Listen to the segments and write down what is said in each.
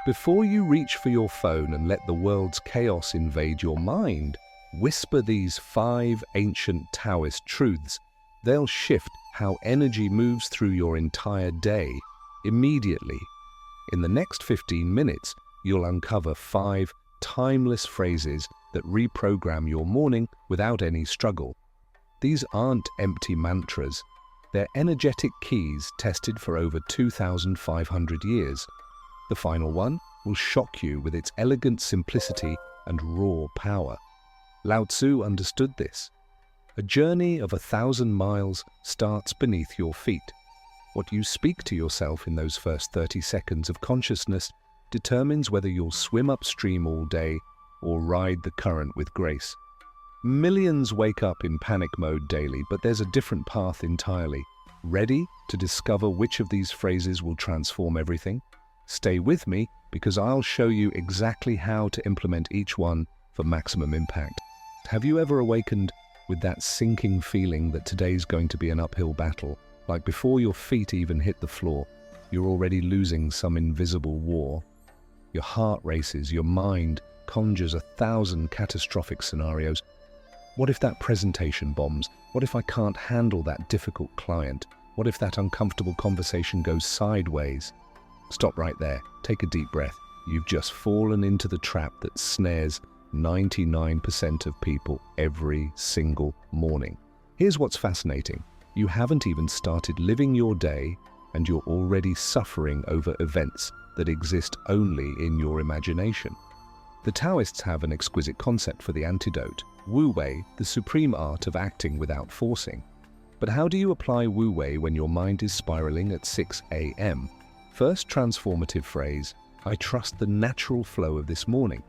Before you reach for your phone and let the world's chaos invade your mind, whisper these 5 ancient Taoist truths. They'll shift how energy moves through your entire day immediately. In the next 15 minutes, you'll uncover 5 timeless phrases that reprogram your morning without any struggle. These aren't empty mantras. They're energetic keys tested for over 2,500 years. The final one will shock you with its elegant simplicity and raw power. Lao Tzu understood this. A journey of 1,000 miles starts beneath your feet. What you speak to yourself in those first 30 seconds of consciousness determines whether you'll swim upstream all day or ride the current with grace. Millions wake up in panic mode daily, but there's a different path entirely. Ready to discover which of these phrases will transform everything? Stay with me because I'll show you exactly how to implement each one for maximum impact. Have you ever awakened with that sinking feeling that today's going to be an uphill battle? Like before your feet even hit the floor, you're already losing some invisible war. Your heart races, your mind conjures 1,000 catastrophic scenarios. What if that presentation bombs? What if I can't handle that difficult client? What if that uncomfortable conversation goes sideways? Stop right there. Take a deep breath. You've just fallen into the trap that snares 99% of people every single morning. Here's what's fascinating. You haven't even started living your day, and you're already suffering over events that exist only in your imagination. The Taoists have an exquisite concept for the antidote: Wu Wei, the supreme art of acting without forcing. But how do you apply Wu Wei when your mind is spiraling at 6 a.m.? First transformative phrase: I trust the natural flow of this morning.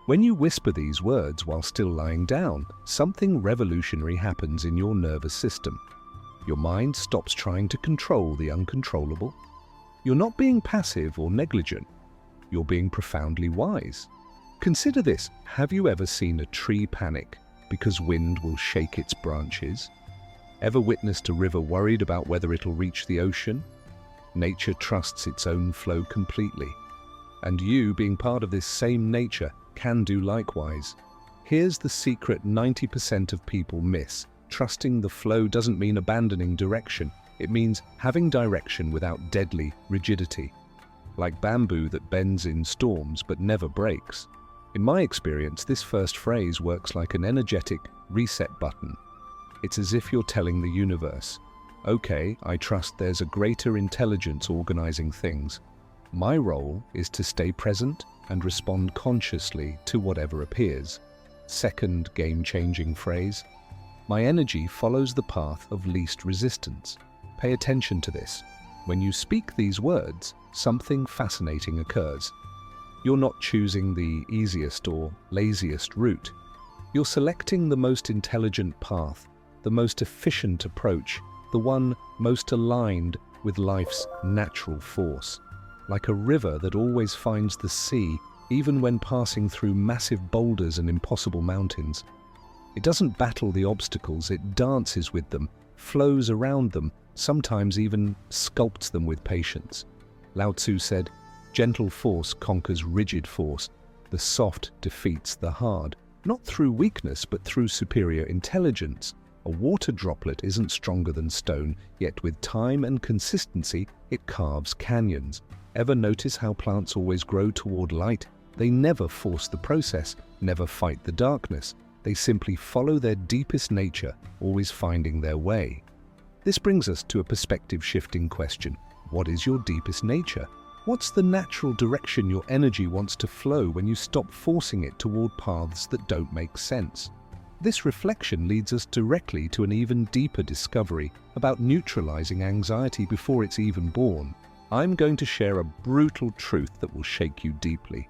When you whisper these words while still lying down, something revolutionary happens in your nervous system. Your mind stops trying to control the uncontrollable. You're not being passive or negligent. You're being profoundly wise. Consider this. Have you ever seen a tree panic because wind will shake its branches? Ever witnessed a river worried about whether it'll reach the ocean? Nature trusts its own flow completely. And you, being part of this same nature, can do likewise. Here's the secret 90% of people miss. Trusting the flow doesn't mean abandoning direction. It means having direction without deadly rigidity. Like bamboo that bends in storms but never breaks. In my experience, this first phrase works like an energetic reset button. It's as if you're telling the universe, okay, I trust there's a greater intelligence organizing things. My role is to stay present and respond consciously to whatever appears. Second game-changing phrase: my energy follows the path of least resistance. Pay attention to this. When you speak these words, something fascinating occurs. You're not choosing the easiest or laziest route. You're selecting the most intelligent path, the most efficient approach, the one most aligned with life's natural force. Like a river that always finds the sea, even when passing through massive boulders and impossible mountains. It doesn't battle the obstacles, it dances with them, flows around them, sometimes even sculpts them with patience. Lao Tzu said, gentle force conquers rigid force. The soft defeats the hard, not through weakness, but through superior intelligence. A water droplet isn't stronger than stone, yet with time and consistency, it carves canyons. Ever notice how plants always grow toward light? They never force the process, never fight the darkness. They simply follow their deepest nature, always finding their way. This brings us to a perspective-shifting question. What is your deepest nature? What's the natural direction your energy wants to flow when you stop forcing it toward paths that don't make sense? This reflection leads us directly to an even deeper discovery about neutralizing anxiety before it's even born. I'm going to share a brutal truth that will shake you deeply.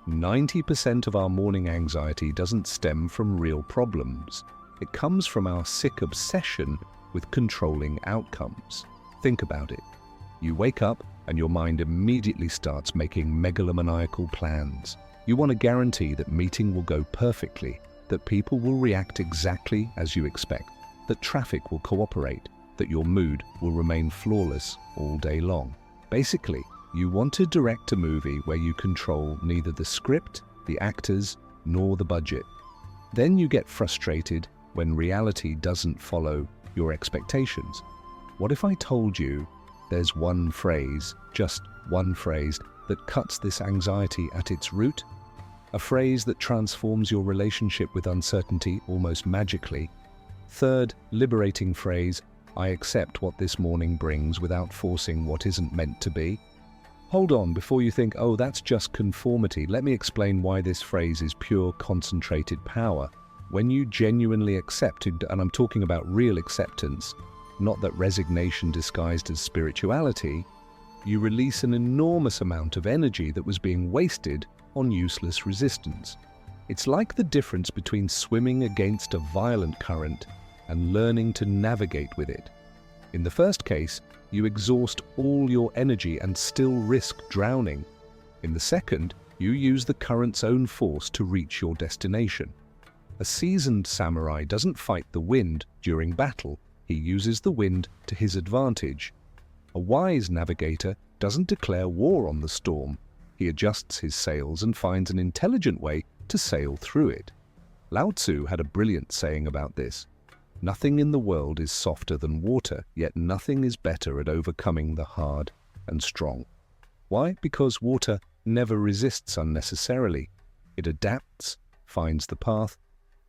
90% of our morning anxiety doesn't stem from real problems. It comes from our sick obsession with controlling outcomes. Think about it. You wake up and your mind immediately starts making megalomaniacal plans. You want to guarantee that meeting will go perfectly, that people will react exactly as you expect, that traffic will cooperate, that your mood will remain flawless all day long. Basically, You want to direct a movie where you control neither the script, the actors, nor the budget. Then you get frustrated when reality doesn't follow your expectations. What if I told you there's one phrase, just one phrase, that cuts this anxiety at its root? A phrase that transforms your relationship with uncertainty almost magically. Third, liberating phrase, I accept what this morning brings without forcing what isn't meant to be. Hold on, before you think, oh, that's just conformity, let me explain why this phrase is pure concentrated power. When you genuinely accept, and I'm talking about real acceptance, not that resignation disguised as spirituality, you release an enormous amount of energy that was being wasted on useless resistance. It's like the difference between swimming against a violent current and learning to navigate with it. In the first case, you exhaust all your energy and still risk drowning. In the second, you use the current's own force to reach your destination. A seasoned samurai doesn't fight the wind during battle, he uses the wind to his advantage. A wise navigator doesn't declare war on the storm, he adjusts his sails and finds an intelligent way to sail through it. Lao Tzu had a brilliant saying about this. Nothing in the world is softer than water, yet nothing is better at overcoming the hard and strong. Why? Because water never resists unnecessarily. It adapts, finds the path,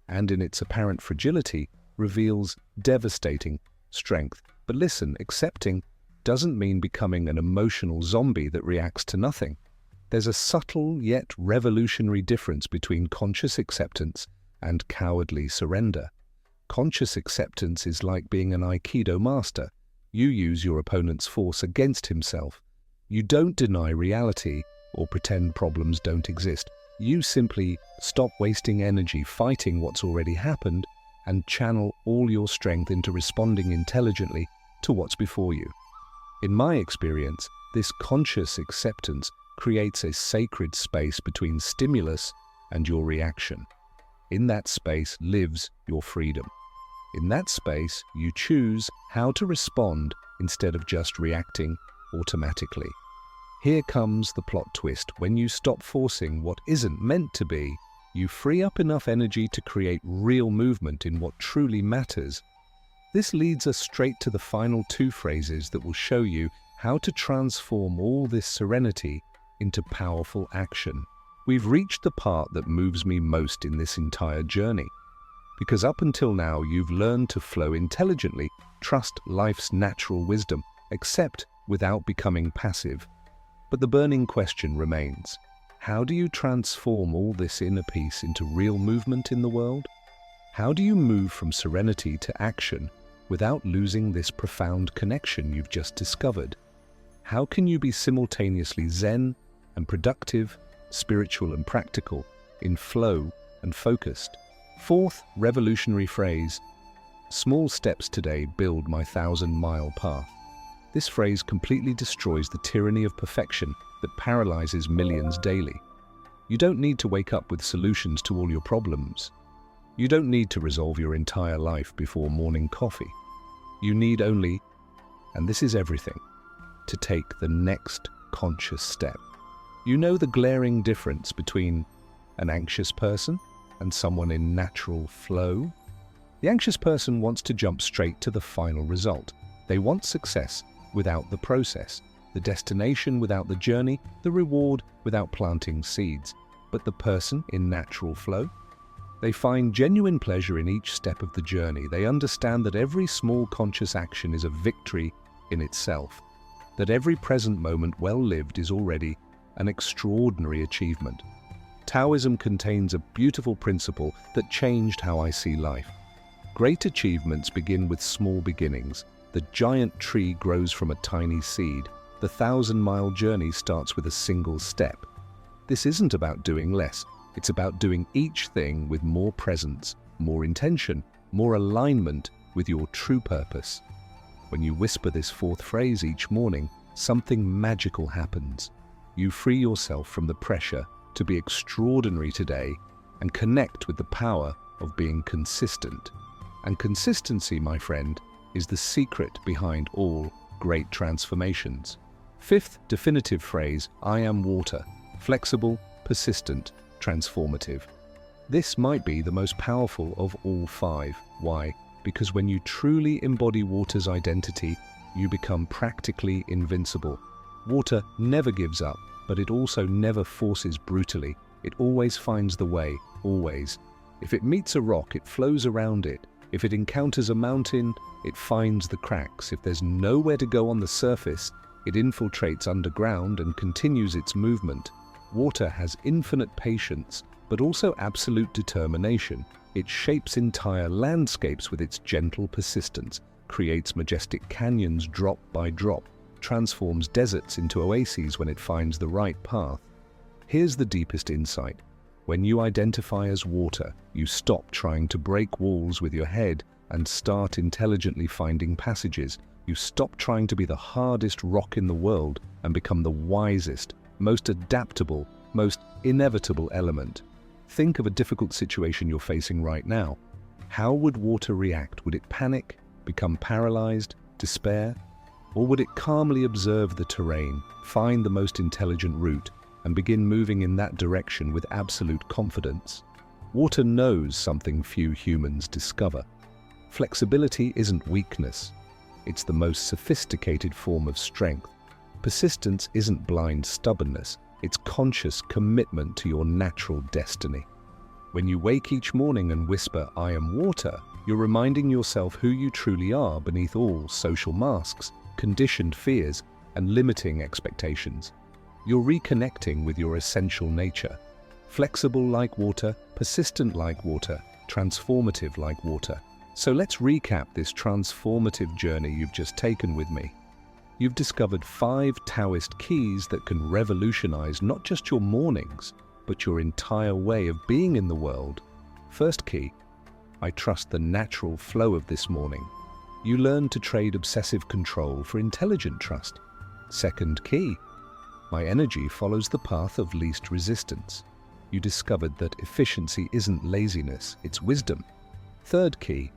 and in its apparent fragility, reveals devastating strength. But listen, accepting doesn't mean becoming an emotional zombie that reacts to nothing. There's a subtle yet revolutionary difference between conscious acceptance and cowardly surrender. Conscious acceptance is like being an Aikido master. You use your opponent's force against himself. You don't deny reality or pretend problems don't exist. You simply stop wasting energy fighting what's already happened and channel all your strength into responding intelligently to what's before you. In my experience, this conscious acceptance creates a sacred space between stimulus and your reaction. In that space lives your freedom. In that space, you choose how to respond instead of just reacting automatically. Here comes the plot twist. When you stop forcing what isn't meant to be, you free up enough energy to create real movement in what truly matters. This leads us straight to the final two phrases that will show you how to transform all this serenity into powerful action. We've reached the part that moves me most in this entire journey. Because up until now, you've learned to flow intelligently, trust life's natural wisdom, accept without becoming passive. But the burning question remains, how do you transform all this inner peace into real movement in the world? How do you move from serenity to action without losing this profound connection you've just discovered? How can you be simultaneously zen and productive, spiritual and practical, in flow and focused? Fourth revolutionary phrase, small steps today build my 1,000-mile path. This phrase completely destroys the tyranny of perfection that paralyzes millions daily. You don't need to wake up with solutions to all your problems. You don't need to resolve your entire life before morning coffee. You need only, and this is everything, to take the next conscious step. You know the glaring difference between an anxious person and someone in natural flow? The anxious person wants to jump straight to the final result. They want success without the process, the destination without the journey, the reward without planting seeds. But the person in natural flow? They find genuine pleasure in each step of the journey. They understand that every small conscious action is a victory in itself, that every present moment well lived is already an extraordinary achievement. Taoism contains a beautiful principle that changed how I see life. Great achievements begin with small beginnings. The giant tree grows from a tiny seed. The 1,000-mile journey starts with a single step. This isn't about doing less. It's about doing each thing with more presence, more intention, more alignment with your true purpose. When you whisper this fourth phrase each morning, something magical happens. You free yourself from the pressure to be extraordinary today and connect with the power of being consistent. And consistency, my friend, is the secret behind all great transformations. Fifth definitive phrase, I am water, flexible, persistent, transformative. This might be the most powerful of all five. Why? Because when you truly embody water's identity, you become practically invincible. Water never gives up, but it also never forces brutally. It always finds the way, always. If it meets a rock, it flows around it. If it encounters a mountain, it finds the cracks. If there's nowhere to go on the surface, it infiltrates underground and continues its movement. Water has infinite patience, but also absolute determination. It shapes entire landscapes with its gentle persistence, creates majestic canyons drop by drop, transforms deserts into oases when it finds the right path. Here's the deepest insight. When you identify as water, you stop trying to break walls with your head and start intelligently finding passages. You stop trying to be the hardest rock in the world and become the wisest, most adaptable, most inevitable element. Think of a difficult situation you're facing right now. How would water react? Would it panic, become paralyzed, despair? Or would it calmly observe the terrain, find the most intelligent route, and begin moving in that direction with absolute confidence? Water knows something few humans discover. Flexibility isn't weakness. It's the most sophisticated form of strength. Persistence isn't blind stubbornness. It's conscious commitment to your natural destiny. When you wake each morning and whisper, I am water, you're reminding yourself who you truly are beneath all social masks, conditioned fears, and limiting expectations. You're reconnecting with your essential nature. Flexible like water, persistent like water, transformative like water. So let's recap this transformative journey you've just taken with me. You've discovered 5 Taoist keys that can revolutionize not just your mornings, but your entire way of being in the world. First key, I trust the natural flow of this morning. You learn to trade obsessive control for intelligent trust. Second key, my energy follows the path of least resistance. You discovered that efficiency isn't laziness, it's wisdom. Third key,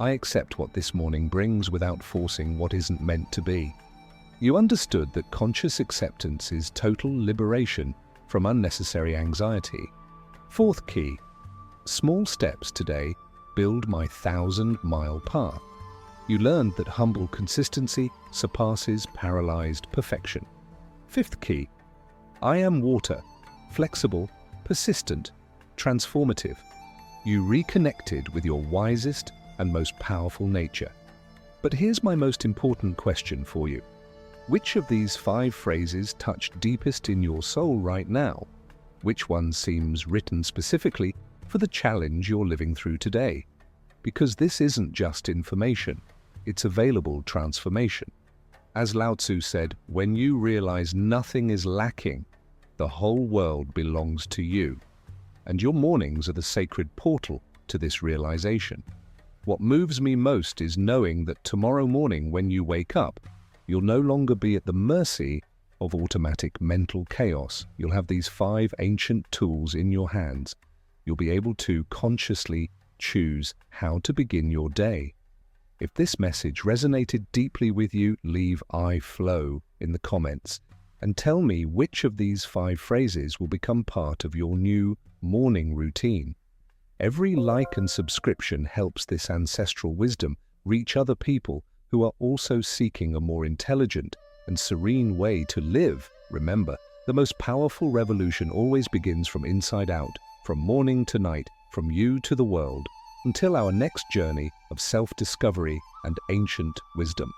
I accept what this morning brings without forcing what isn't meant to be. You understood that conscious acceptance is total liberation from unnecessary anxiety. Fourth key, small steps today build my 1,000-mile path. You learned that humble consistency surpasses paralyzed perfection. Fifth key, I am water, flexible, persistent, transformative. You reconnected with your wisest and most powerful nature. But here's my most important question for you. Which of these 5 phrases touch deepest in your soul right now? Which one seems written specifically for the challenge you're living through today? Because this isn't just information, it's available transformation. As Lao Tzu said, when you realize nothing is lacking, the whole world belongs to you. And your mornings are the sacred portal to this realization. What moves me most is knowing that tomorrow morning when you wake up, you'll no longer be at the mercy of automatic mental chaos. You'll have these 5 ancient tools in your hands. You'll be able to consciously choose how to begin your day. If this message resonated deeply with you, leave I flow in the comments and tell me which of these 5 phrases will become part of your new morning routine. Every like and subscription helps this ancestral wisdom reach other people who are also seeking a more intelligent and serene way to live. Remember, the most powerful revolution always begins from inside out, from morning to night, from you to the world. Until our next journey of self-discovery and ancient wisdom.